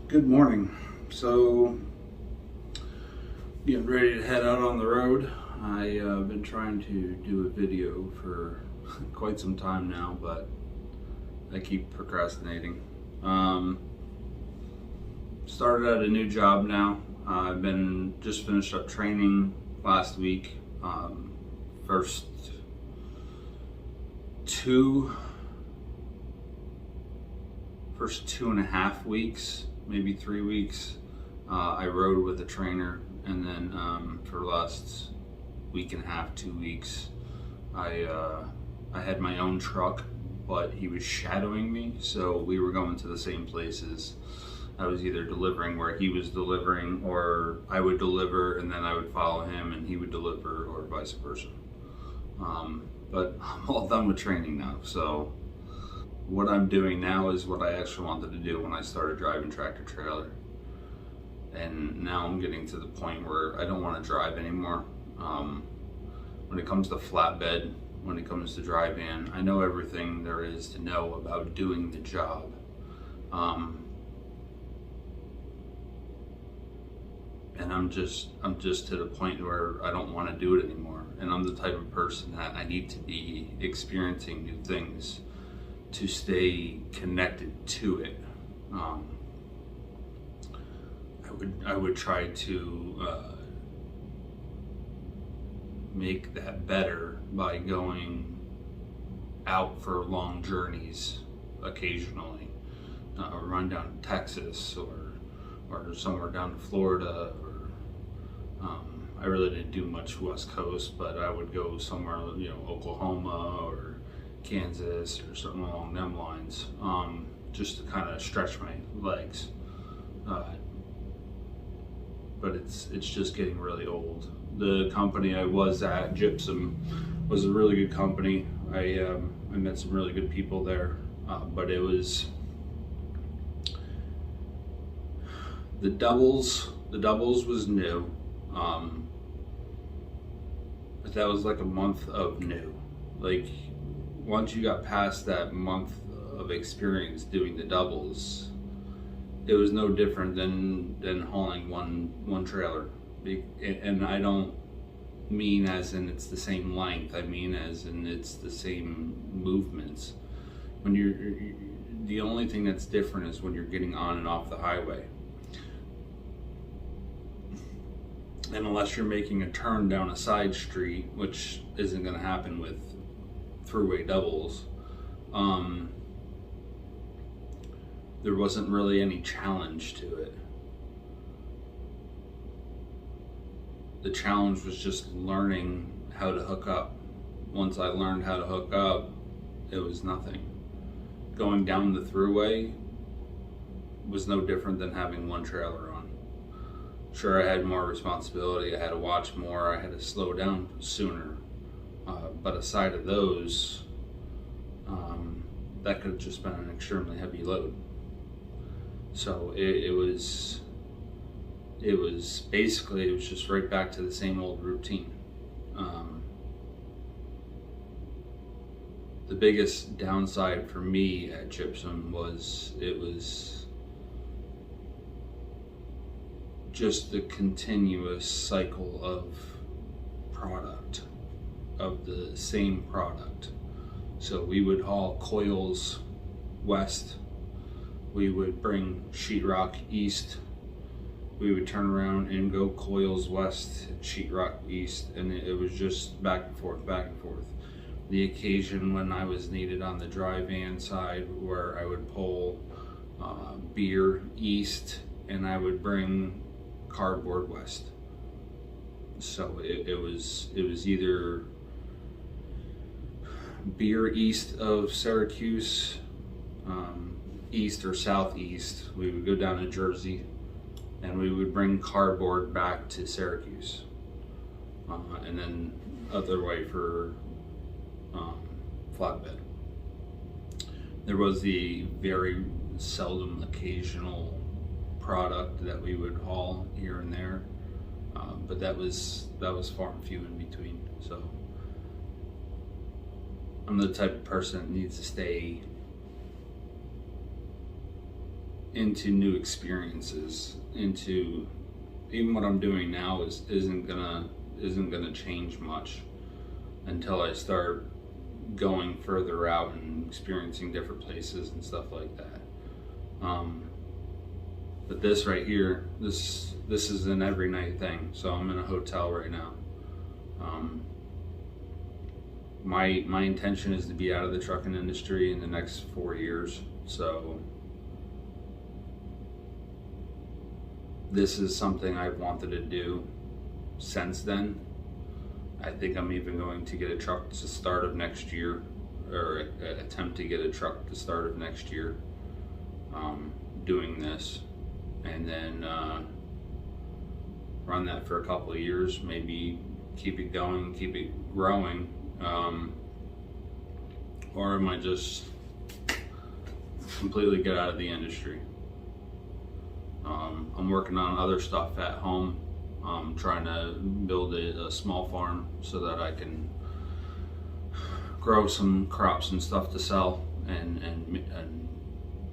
Good morning. So, getting ready to head out on the road. I've been trying to do a video for quite some time now, but I keep procrastinating. Started at a new job now. I've been just finished up training last week. First two, first 2.5 weeks, maybe 3 weeks, I rode with a trainer, and then for the last week and a half, 2 weeks, I had my own truck, but he was shadowing me, so we were going to the same places. I was either delivering where he was delivering, or I would deliver and then I would follow him and he would deliver, or vice versa. But I'm all done with training now, so what I'm doing now is what I actually wanted to do when I started driving tractor trailer. And now I'm getting to the point where I don't want to drive anymore. When it comes to flatbed, when it comes to dry van, I know everything there is to know about doing the job. And I'm just to the point where I don't want to do it anymore. And I'm the type of person that I need to be experiencing new things to stay connected to it. I would try to make that better by going out for long journeys occasionally, run down to Texas or somewhere down to Florida, or I really didn't do much West Coast, but I would go somewhere, Oklahoma or Kansas or something along them lines, just to kind of stretch my legs. But it's just getting really old. The company I was at, Gypsum, was a really good company. I met some really good people there, but it was the doubles. The doubles was new, but that was like a month of new. Like, once you got past that month of experience doing the doubles, it was no different than hauling one trailer. And I don't mean as in it's the same length. I mean as in it's the same movements. When you're the only thing that's different is when you're getting on and off the highway. And unless you're making a turn down a side street, which isn't going to happen with throughway doubles, there wasn't really any challenge to it. The challenge was just learning how to hook up. Once I learned how to hook up, it was nothing. Going down the throughway was no different than having one trailer on. Sure, I had more responsibility, I had to watch more, I had to slow down sooner. But aside of those, that could have just been an extremely heavy load. So it was just right back to the same old routine. The biggest downside for me at Gypsum was just the continuous cycle of product, of the same product. So we would haul coils west, we would bring sheetrock east, we would turn around and go coils west, sheetrock east, and it was just back and forth, back and forth. The occasion when I was needed on the dry van side, where I would pull beer east and I would bring cardboard west. So it was either beer east of Syracuse, east or southeast. We would go down to Jersey and we would bring cardboard back to Syracuse, and then other way for flatbed. There was the very seldom occasional product that we would haul here and there, but that was far and few in between. So I'm the type of person that needs to stay into new experiences, into even what I'm doing now isn't gonna change much until I start going further out and experiencing different places and stuff like that. But this right here, this is an every night thing. So I'm in a hotel right now. My intention is to be out of the trucking industry in the next 4 years. So this is something I've wanted to do since then. I think I'm even going to get a truck to start of next year, or attempt to get a truck to start of next year, doing this, and then run that for a couple of years, maybe keep it going, keep it growing, or am I just completely get out of the industry? I'm working on other stuff at home. I'm trying to build a small farm so that I can grow some crops and stuff to sell and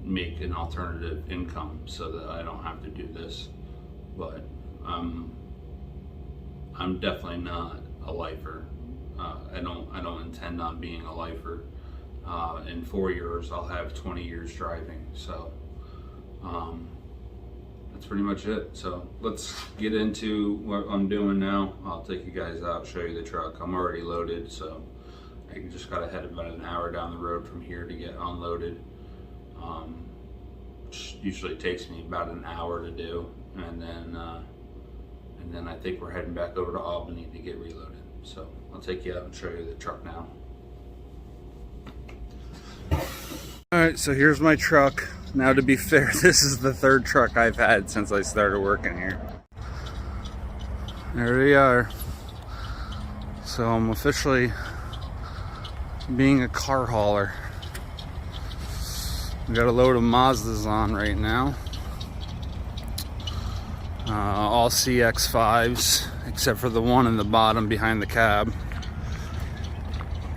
make an alternative income so that I don't have to do this. But I'm definitely not a lifer. I don't intend on being a lifer. In 4 years I'll have 20 years driving, so that's pretty much it. So let's get into what I'm doing now. I'll take you guys out, show you the truck. I'm already loaded, so I just gotta head about an hour down the road from here to get unloaded. Which usually takes me about an hour to do, and then I think we're heading back over to Albany to get reloaded. So I'll take you out and show you the truck now. All right, so here's my truck. Now, to be fair, this is the third truck I've had since I started working here. There we are. So I'm officially being a car hauler. We got a load of Mazdas on right now. All CX-5s, except for the one in the bottom behind the cab.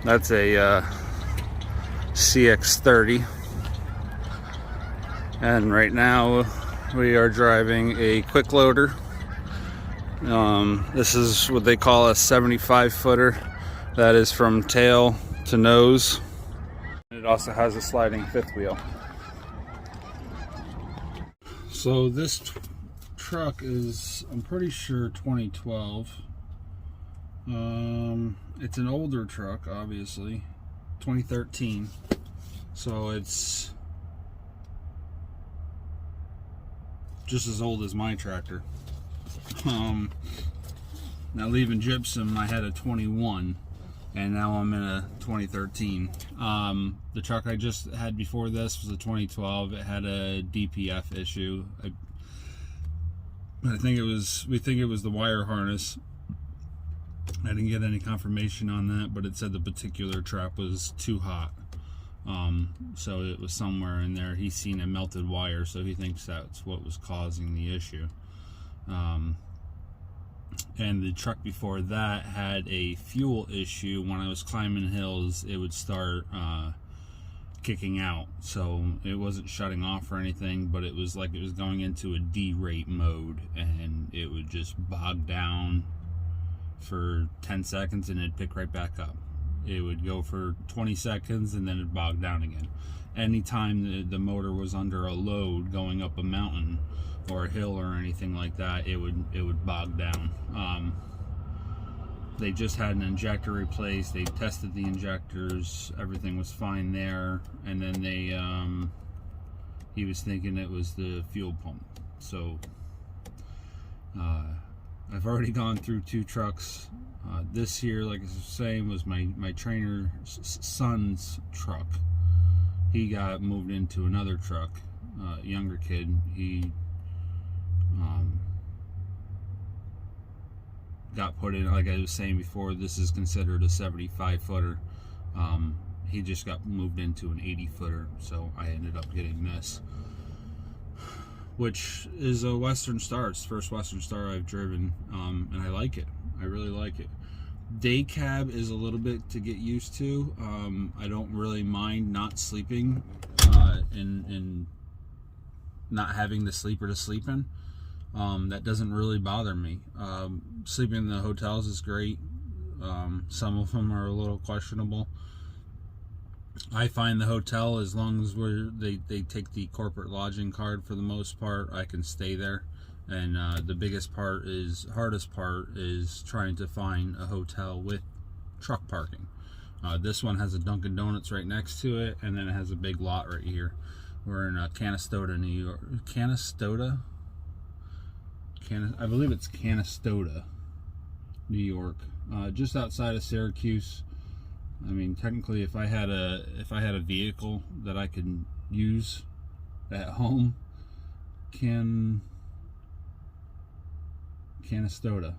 That's a CX-30. And right now we are driving a quick loader. This is what they call a 75 footer. That is from tail to nose. It also has a sliding fifth wheel. So this truck is, I'm pretty sure, 2012. It's an older truck, obviously, 2013. So it's just as old as my tractor. Now, leaving gypsum, I had a 21, and now I'm in a 2013. The truck I just had before this was a 2012. It had a DPF issue. I think it was, we think it was the wire harness. I didn't get any confirmation on that, but it said the particular trap was too hot. So it was somewhere in there. He's seen a melted wire, so he thinks that's what was causing the issue. And the truck before that had a fuel issue. When I was climbing hills, it would start kicking out. So it wasn't shutting off or anything, but it was like it was going into a D-rate mode, and it would just bog down for 10 seconds and it'd pick right back up. It would go for 20 seconds and then it'd bog down again. Anytime the motor was under a load going up a mountain or a hill or anything like that, it would bog down. They just had an injector replaced. They tested the injectors, everything was fine there, and then they he was thinking it was the fuel pump. So I've already gone through 2 trucks. This here, like I was saying, was my trainer's son's truck. He got moved into another truck, younger kid. He got put in, like I was saying before, this is considered a 75 footer. He just got moved into an 80 footer, so I ended up getting this, which is a Western Star. It's the first Western Star I've driven, and I like it. I really like it. Day cab is a little bit to get used to. not having the sleeper to sleep in. That doesn't really bother me. Sleeping in the hotels is great. Some of them are a little questionable. I find the hotel, as long as they take the corporate lodging card, for the most part, I can stay there. And the hardest part is trying to find a hotel with truck parking. This one has a Dunkin' Donuts right next to it, and then it has a big lot right here. We're in Canastota, New York. Canastota? I believe it's Canastota, New York, just outside of Syracuse. I mean, technically, if I had a vehicle that I could use at home, Canastota, Canastota.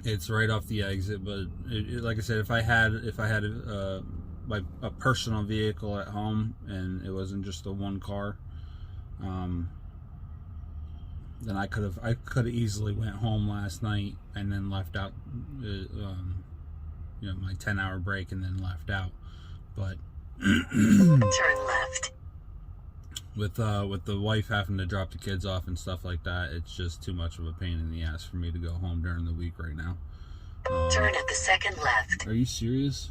It's right off the exit, but like I said, if I had like a personal vehicle at home and it wasn't just a one car, then I could have easily went home last night and then left out, my 10-hour break and then left out. But turn left. With the wife having to drop the kids off and stuff like that, it's just too much of a pain in the ass for me to go home during the week right now. Turn at the second left. Are you serious?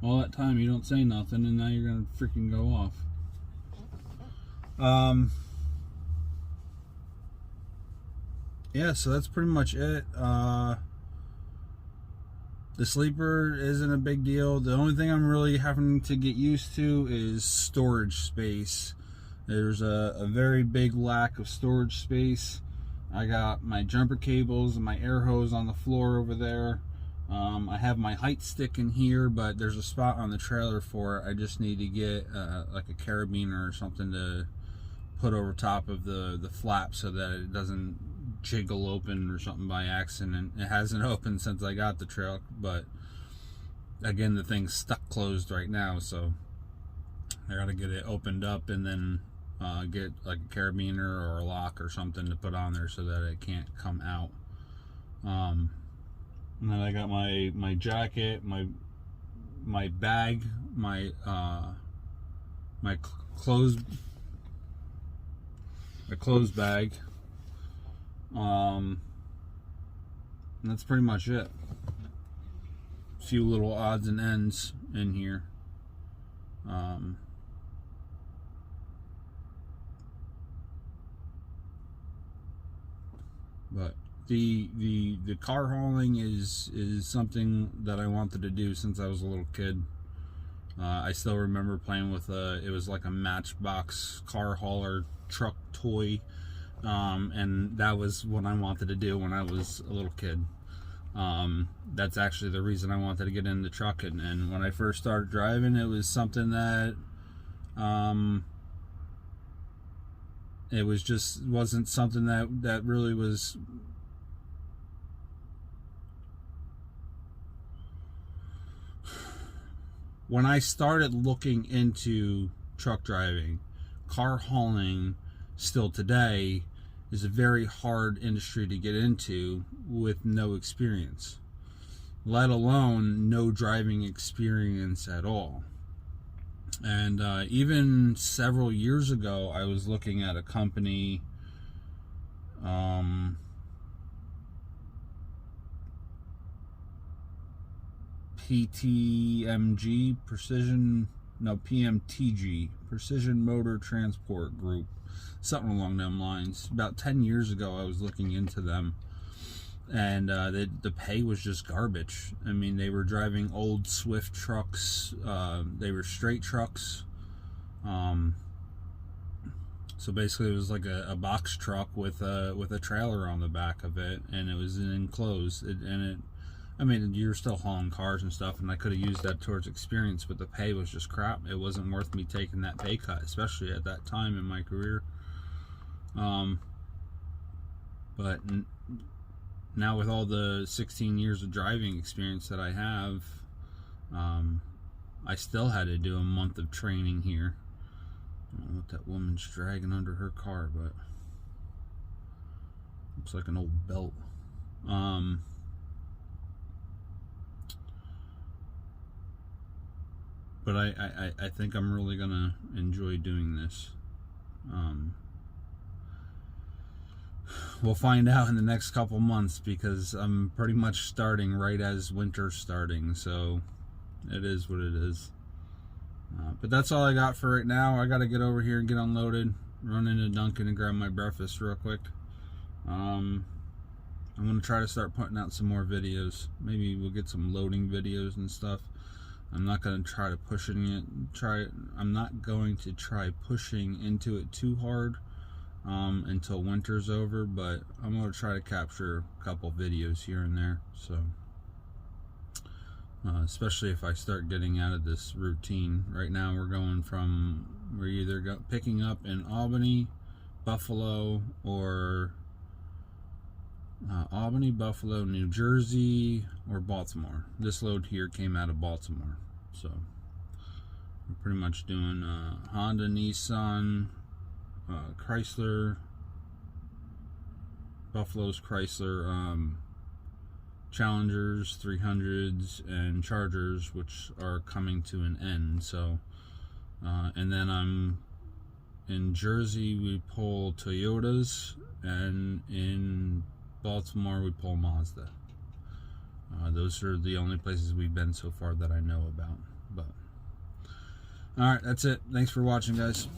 All that time you don't say nothing, and now you're gonna freaking go off. Yeah, so that's pretty much it. The sleeper isn't a big deal. The only thing I'm really having to get used to is storage space. There's a very big lack of storage space. I got my jumper cables and my air hose on the floor over there. I have my height stick in here, but there's a spot on the trailer for it. I just need to get like a carabiner or something to put over top of the flap so that it doesn't jiggle open or something by accident. It hasn't opened since I got the truck, but again, the thing's stuck closed right now, so I gotta get it opened up and then get like a carabiner or a lock or something to put on there so that it can't come out. And then I got my jacket, my bag, my clothes bag. And that's pretty much it. A few little odds and ends in here. But the car hauling is something that I wanted to do since I was a little kid. I still remember playing with it was like a Matchbox car hauler truck toy. And that was what I wanted to do when I was a little kid. That's actually the reason I wanted to get into trucking. And when I first started driving, it was something that it wasn't something that really was when I started looking into truck driving. Car hauling still today is a very hard industry to get into with no experience, let alone no driving experience at all. And even several years ago, I was looking at a company, PMTG, Precision Motor Transport Group, something along them lines. About 10 years ago, I was looking into them, and the pay was just garbage. I mean, they were driving old Swift trucks. They were straight trucks. So basically, it was like a box truck with a trailer on the back of it, and it was enclosed. I mean, you're still hauling cars and stuff, and I could have used that towards experience, but the pay was just crap. It wasn't worth me taking that pay cut, especially at that time in my career. But now with all the 16 years of driving experience that I have, I still had to do a month of training here. I don't know what that woman's dragging under her car, but looks like an old belt. but I think I'm really gonna enjoy doing this. We'll find out in the next couple months, because I'm pretty much starting right as winter's starting, so it is what it is. But that's all I got for right now. I gotta get over here and get unloaded, run into Dunkin' and grab my breakfast real quick. I'm gonna try to start putting out some more videos. Maybe we'll get some loading videos and stuff. I'm not gonna try to I'm not going to try pushing into it too hard until winter's over, but I'm going to try to capture a couple videos here and there, so especially if I start getting out of this routine. Right now we're either picking up in Albany, Buffalo, or Albany, Buffalo, New Jersey, or Baltimore. This load here came out of Baltimore, so we're pretty much doing Honda, Nissan, Chrysler, Buffalo's Chrysler, Challengers, 300s, and Chargers, which are coming to an end. So, and then I'm in Jersey, we pull Toyotas, and in Baltimore, we pull Mazda. Those are the only places we've been so far that I know about. But all right, that's it. Thanks for watching, guys.